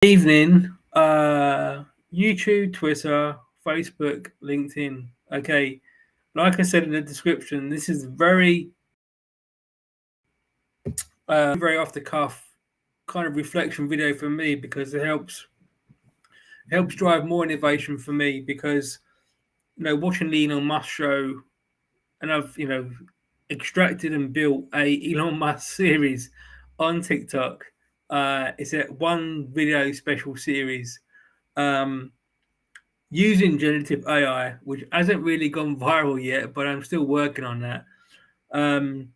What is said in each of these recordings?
Evening, YouTube, Twitter, Facebook, LinkedIn. Okay, like I said in the description, this is very off the cuff kind of reflection video for me because it helps drive more innovation for me because watching the Elon Musk show, and I've extracted and built a Elon Musk series on TikTok. It's a one video special series. Um, Using generative AI, which hasn't really gone viral yet, but I'm still working on that. Um,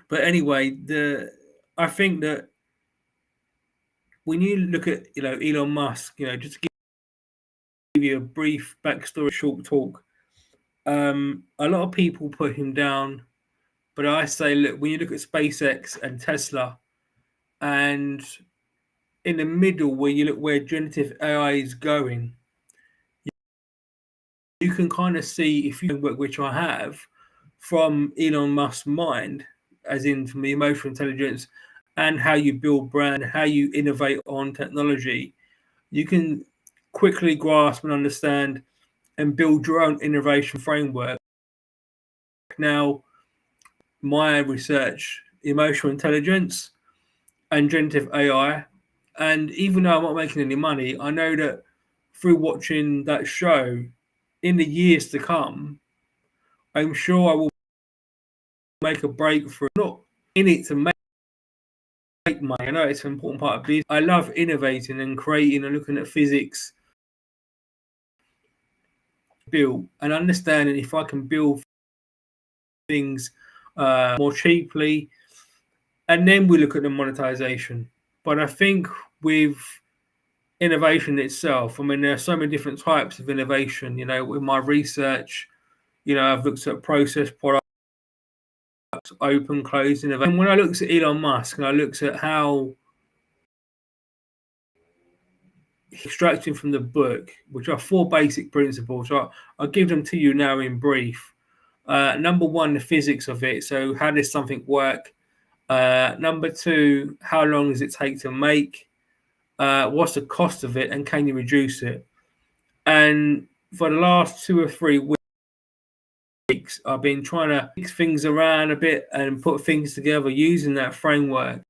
but anyway, the I think that when you look at Elon Musk, just to give you a brief backstory, short talk. A lot of people put him down, but I say, look, when you look at SpaceX and Tesla, and in the middle where you look where generative AI is going, you can kind of see, if you work, which I have, from Elon Musk's mind, as in from the emotional intelligence and how you build brand, how you innovate on technology, you can quickly grasp and understand and build your own innovation framework. Now, my research, emotional intelligence and generative AI, and even though I'm not making any money, I know that through watching that show, in the years to come, I'm sure I will make a breakthrough. Not in it to make money. I know it's an important part of business. I love innovating and creating and looking at physics, build and understanding if I can build things more cheaply, and then we look at the monetization. But I think with innovation itself, I mean, there are so many different types of innovation. With my research, I've looked at process products, open, closed innovation. And when I looked at Elon Musk and I looked at how extracting from the book, which are four basic principles. So I'll give them to you now in brief. Number one, the physics of it. So how does something work? Number two, how long does it take to make? What's the cost of it, and can you reduce it? And for the last 2 or 3 weeks, I've been trying to mix things around a bit and put things together using that framework.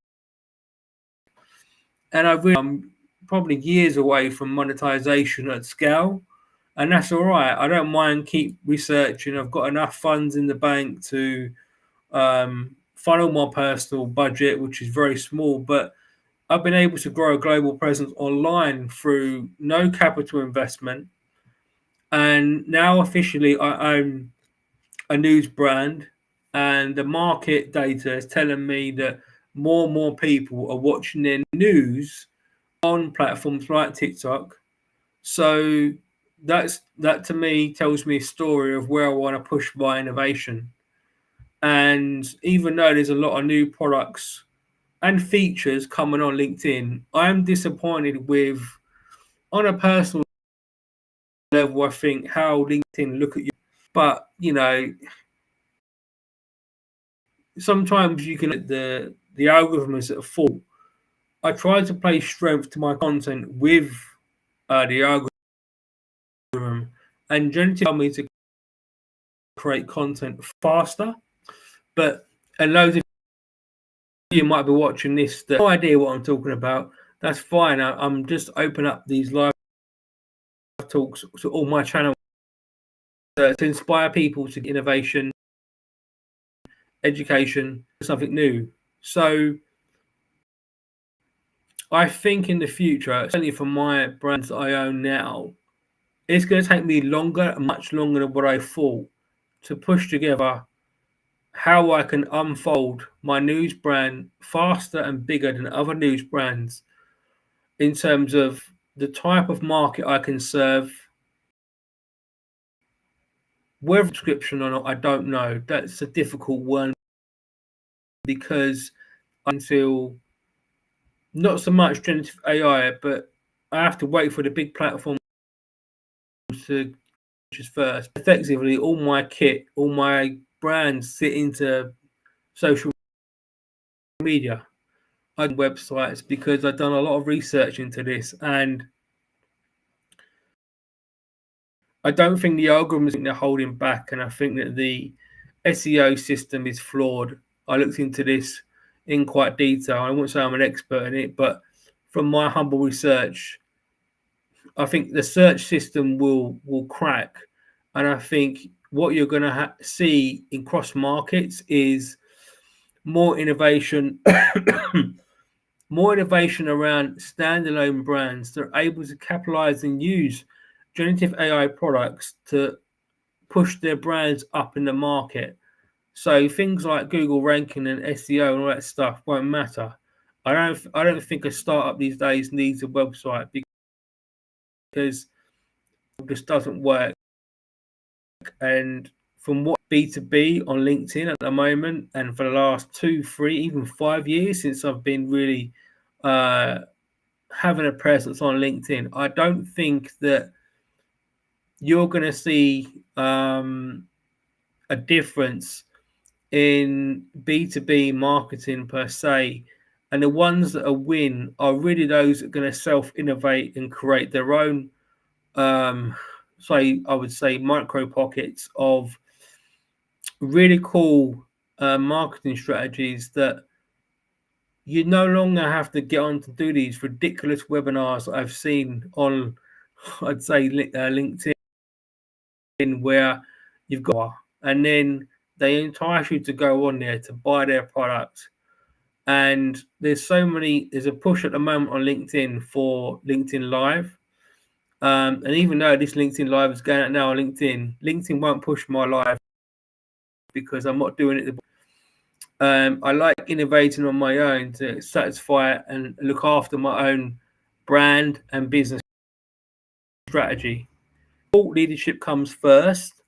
And I'm probably years away from monetization at scale, and that's all right. I don't mind keep researching. I've got enough funds in the bank to funnel my personal budget, which is very small, but I've been able to grow a global presence online through no capital investment. And now officially I own a news brand, and the market data is telling me that more and more people are watching their news on platforms like TikTok. So that to me tells me a story of where I want to push my innovation. And even though there's a lot of new products and features coming on LinkedIn, I'm disappointed with, on a personal level, I think how LinkedIn look at you. But sometimes you can let the algorithm is at fault. I try to play strength to my content with the algorithm, and generally tell me to create content faster. But and loads of you might be watching this that no idea what I'm talking about. That's fine. I'm just open up these live talks to all my channels to inspire people to innovation, education, something new. So I think in the future, certainly for my brands that I own now, it's going to take me longer, much longer than what I thought, to push together how I can unfold my news brand faster and bigger than other news brands in terms of the type of market I can serve. Whether subscription or not, I don't know. That's a difficult one because until not so much generative AI, but I have to wait for the big platforms to just first. Effectively, all my kit, all my brands sit into social media. on websites because I've done a lot of research into this, and I don't think the algorithms are holding back, and I think that the SEO system is flawed. I looked into this in quite detail. I won't say I'm an expert in it, but from my humble research, I think the search system will crack, and I think what you're going to see in cross markets is more innovation, more innovation around standalone brands that are able to capitalize and use generative AI products to push their brands up in the market. So things like Google ranking and SEO and all that stuff won't matter. I don't think a startup these days needs a website because it just doesn't work. And from what B2B on LinkedIn at the moment, and for the last 2, 3, even 5 years since I've been really having a presence on LinkedIn, I don't think that you're going to see a difference in B2B marketing per se. And the ones that are win are really those that are going to self-innovate and create their own, say, I would say, micro pockets of really cool marketing strategies that you no longer have to get on to do these ridiculous webinars that I've seen on, I'd say, LinkedIn, where you've got, and then they entice you to go on there to buy their product. And there's a push at the moment on LinkedIn for LinkedIn Live. And even though this LinkedIn Live is going out now on LinkedIn won't push my live because I'm not doing it. I like innovating on my own to satisfy and look after my own brand and business strategy. Thought leadership comes first,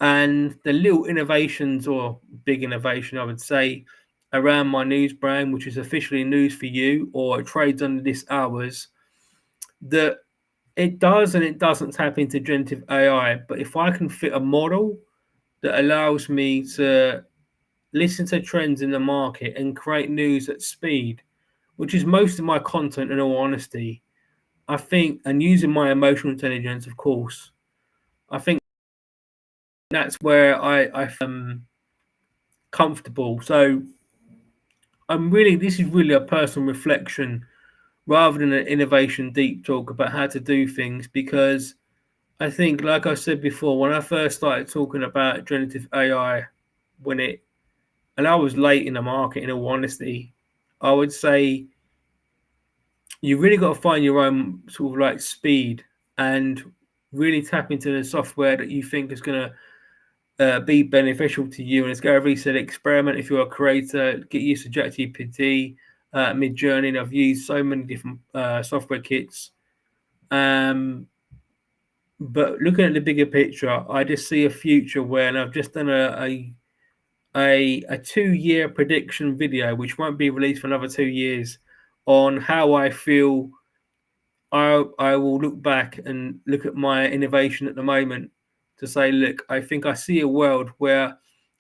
and the little innovations, or big innovation, I would say, around my news brand, which is officially News for You, or it trades under this hours, that it does and it doesn't tap into generative AI. But if I can fit a model that allows me to listen to trends in the market and create news at speed, which is most of my content in all honesty, I think, and using my emotional intelligence, of course, I think that's where I am comfortable. So this is really a personal reflection rather than an innovation deep talk about how to do things, because I think, like I said before, when I first started talking about generative AI, and I was late in the market, in all honesty, I would say you really got to find your own sort of like speed and really tap into the software that you think is going to be beneficial to you. And as Gary said, experiment if you're a creator, get used to ChatGPT, Mid-Journey. And I've used so many different software kits. But looking at the bigger picture, I just see a future where, and I've just done a 2-year prediction video, which won't be released for another 2 years, on how I feel I will look back and look at my innovation at the moment to say, look, I think I see a world where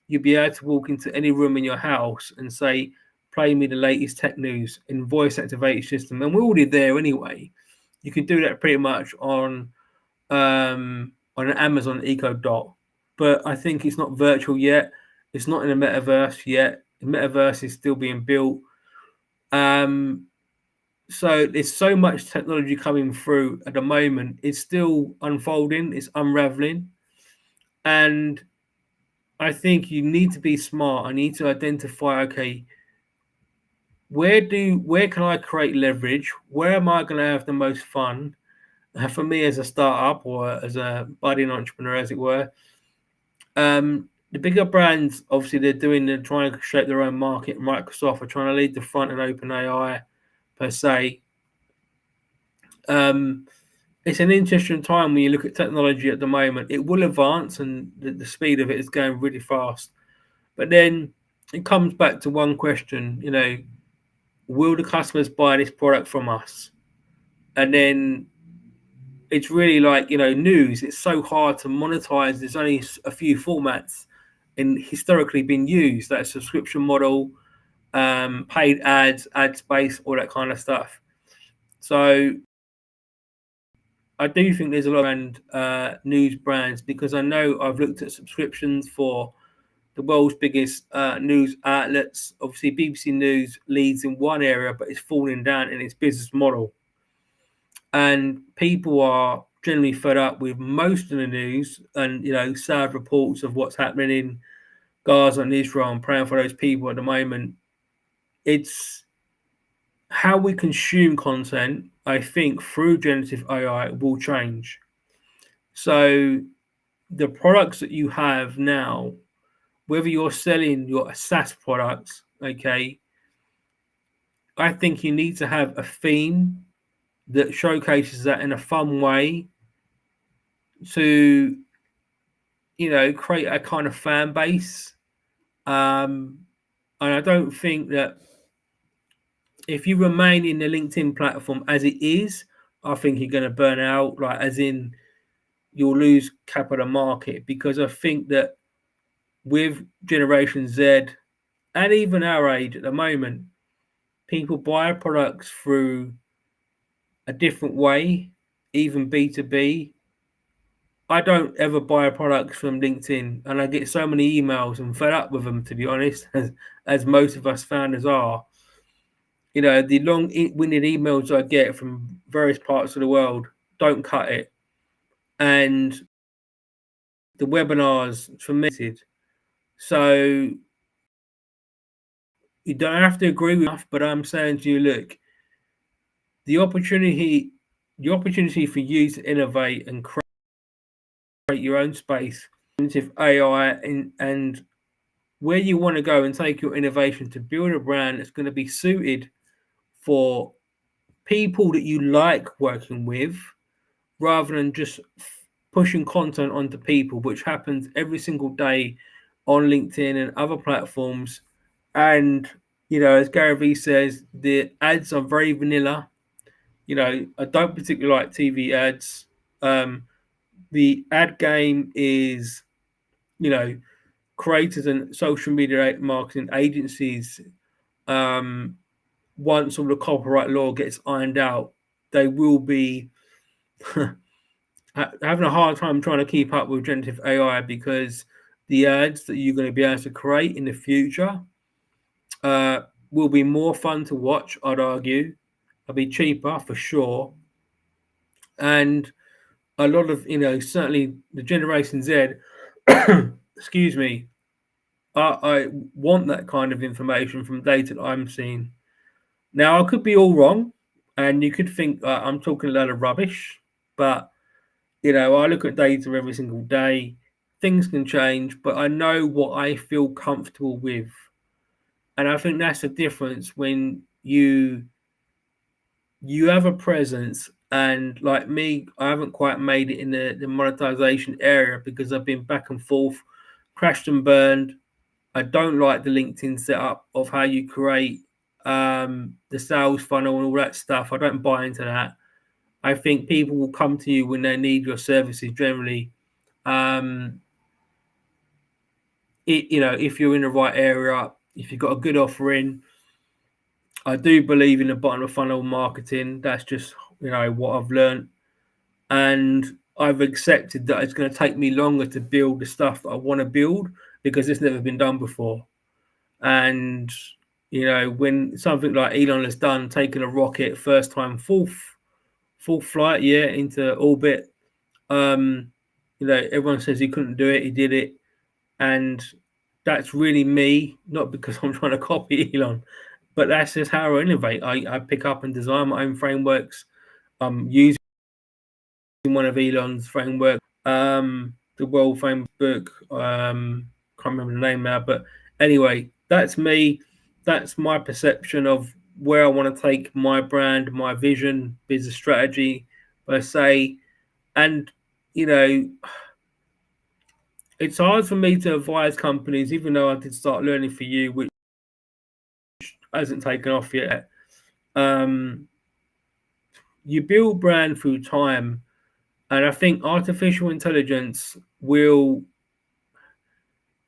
you'll be able to walk into any room in your house and say, play me the latest tech news in voice activated system. And we're already there anyway. You can do that pretty much on an Amazon Echo Dot. But I think it's not virtual yet. It's not in the metaverse yet. The metaverse is still being built. So there's so much technology coming through at the moment. It's still unfolding. It's unraveling. And I think you need to be smart. I need to identify, okay, where can I create leverage? Where am I going to have the most fun? For me as a startup or as a budding entrepreneur, as it were, the bigger brands, obviously, they're trying to shape their own market. Microsoft are trying to lead the front in OpenAI, per se. It's an interesting time when you look at technology at the moment. It will advance, and the speed of it is going really fast. But then it comes back to one question, will the customers buy this product from us? And then it's really like, news. It's so hard to monetize. There's only a few formats and historically been used. That subscription model, paid ads, ad space, all that kind of stuff. So I do think there's a lot of news brands, because I know I've looked at subscriptions for the world's biggest news outlets. Obviously, BBC News leads in one area, but it's falling down in its business model. And people are generally fed up with most of the news and, sad reports of what's happening in Gaza and Israel, and praying for those people at the moment. It's how we consume content, I think, through generative AI will change. So the products that you have now, whether you're selling your SaaS products, okay, I think you need to have a theme that showcases that in a fun way to, create a kind of fan base. And I don't think that if you remain in the LinkedIn platform as it is, I think you're going to burn out, like as in you'll lose capital market, because I think that with Generation Z and even our age at the moment, people buy products through a different way, even B2B. I don't ever buy products from LinkedIn, and I get so many emails and fed up with them, to be honest, as most of us founders are. The long-winded emails I get from various parts of the world don't cut it. And the webinars fermented. So you don't have to agree with me, but I'm saying to you, look, the opportunity for you to innovate and create your own space, AI, and where you want to go and take your innovation to build a brand that's going to be suited for people that you like working with, rather than just pushing content onto people, which happens every single day on LinkedIn and other platforms. And, as Gary Vee says, the ads are very vanilla. I don't particularly like TV ads. The ad game is, creators and social media marketing agencies, once all the copyright law gets ironed out, they will be having a hard time trying to keep up with generative AI, because the ads that you're going to be able to create in the future will be more fun to watch, I'd argue. They'll be cheaper for sure. And a lot of, certainly the Generation Z, excuse me, I want that kind of information from data that I'm seeing. Now, I could be all wrong, and you could think I'm talking a lot of rubbish, but I look at data every single day. Things can change, but I know what I feel comfortable with. And I think that's the difference when you have a presence. And like me, I haven't quite made it in the monetization area, because I've been back and forth, crashed and burned. I don't like the LinkedIn setup of how you create the sales funnel and all that stuff. I don't buy into that. I think people will come to you when they need your services generally. If you're in the right area, if you've got a good offering. I do believe in the bottom of funnel marketing. That's just, what I've learned. And I've accepted that it's going to take me longer to build the stuff that I want to build, because it's never been done before. And, when something like Elon has done, taking a rocket first time, full flight, into orbit, everyone says he couldn't do it. He did it. And that's really me, not because I'm trying to copy Elon, but that's just how I innovate. I pick up and design my own frameworks. I'm using one of Elon's framework, the World Framework. Can't remember the name now, but anyway, that's me. That's my perception of where I want to take my brand, my vision, business strategy, per se. And, it's hard for me to advise companies, even though I did start learning for you, which hasn't taken off yet. You build brand through time, and I think artificial intelligence will,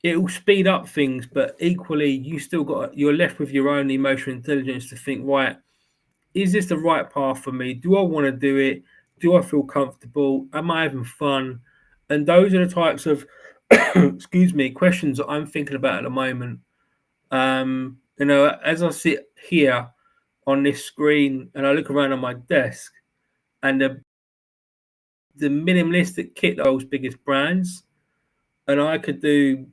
it will speed up things, but equally you're left with your own emotional intelligence to think, right, is this the right path for me? Do I want to do it? Do I feel comfortable? Am I having fun? And those are the types of excuse me, questions that I'm thinking about at the moment. As I sit here on this screen and I look around on my desk and the minimalistic kit of those biggest brands, and I could do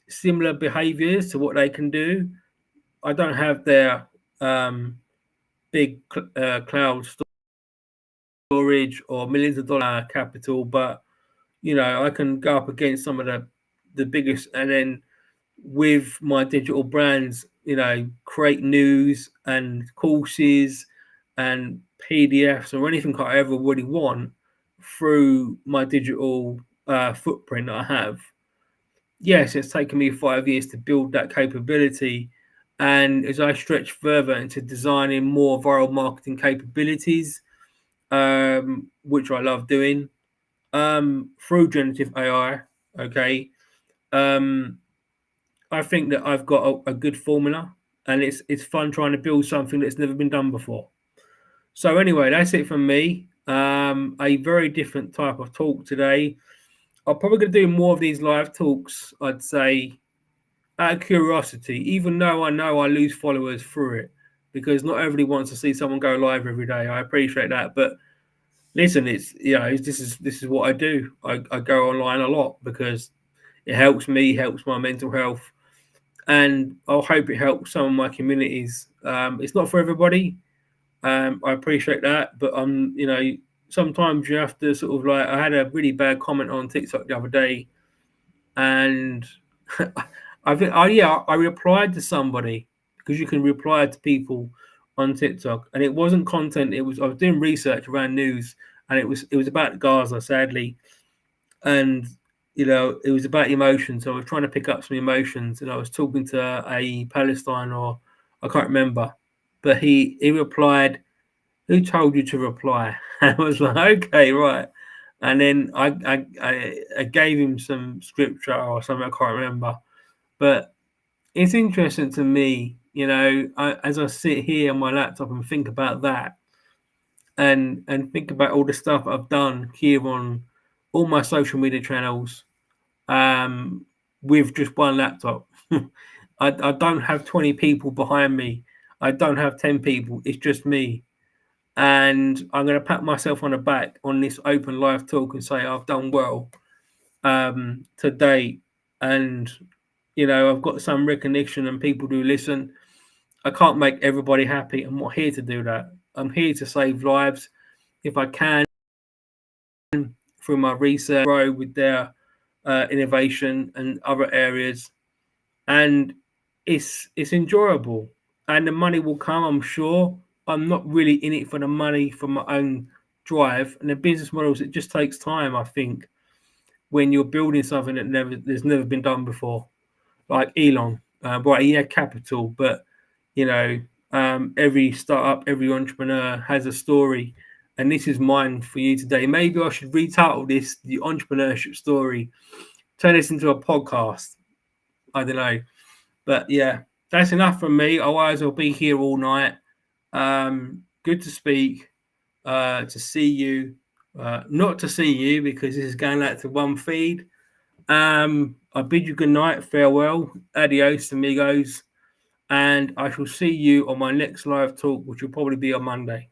similar behaviors to what they can do. I don't have their big cloud storage or millions of dollar capital, but I can go up against some of the biggest, and then with my digital brands, create news and courses and PDFs or anything I ever really want through my digital footprint that I have. Yes, it's taken me 5 years to build that capability. And as I stretch further into designing more viral marketing capabilities, which I love doing, through generative AI, okay, I think that I've got a good formula, and it's fun trying to build something that's never been done before. So anyway, that's it from me. A very different type of talk today. I'm probably going to do more of these live talks, I'd say, out of curiosity, even though I know I lose followers through it, because not everybody wants to see someone go live every day. I appreciate that, but listen, this is what I do. I go online a lot because it helps me, helps my mental health, and I hope it helps some of my communities. It's not for everybody. I appreciate that, but sometimes you have to sort of like. I had a really bad comment on TikTok the other day, and I replied to somebody because you can reply to people on TikTok, and it wasn't content. I was doing research around news, and it was about Gaza, sadly, and it was about emotions. So I was trying to pick up some emotions, and I was talking to a Palestine, or I can't remember, but he replied, "Who told you to reply?" And I was like, "Okay, right." And then I gave him some scripture or something, I can't remember, but it's interesting to me, as I sit here on my laptop and think about that, and think about all the stuff I've done here on all my social media channels, with just one laptop. I don't have 20 people behind me. I don't have 10 people. It's just me. And I'm going to pat myself on the back on this open live talk and say I've done well today. And, I've got some recognition and people do listen. I can't make everybody happy. I'm not here to do that. I'm here to save lives if I can through my research, grow with their innovation and other areas. And it's enjoyable, and the money will come, I'm sure. I'm not really in it for the money, for my own drive. And the business models, it just takes time, I think, when you're building something there's never been done before, like Elon. Right, he had capital, but every startup, every entrepreneur has a story, and this is mine for you today. Maybe I should retitle this the entrepreneurship story, turn this into a podcast. I don't know. But yeah, that's enough from me. Otherwise, I'll be here all night. Good to speak, to see you, not to see you because this is going out to one feed. I bid you good night, farewell, adios, amigos, and I shall see you on my next live talk, which will probably be on Monday.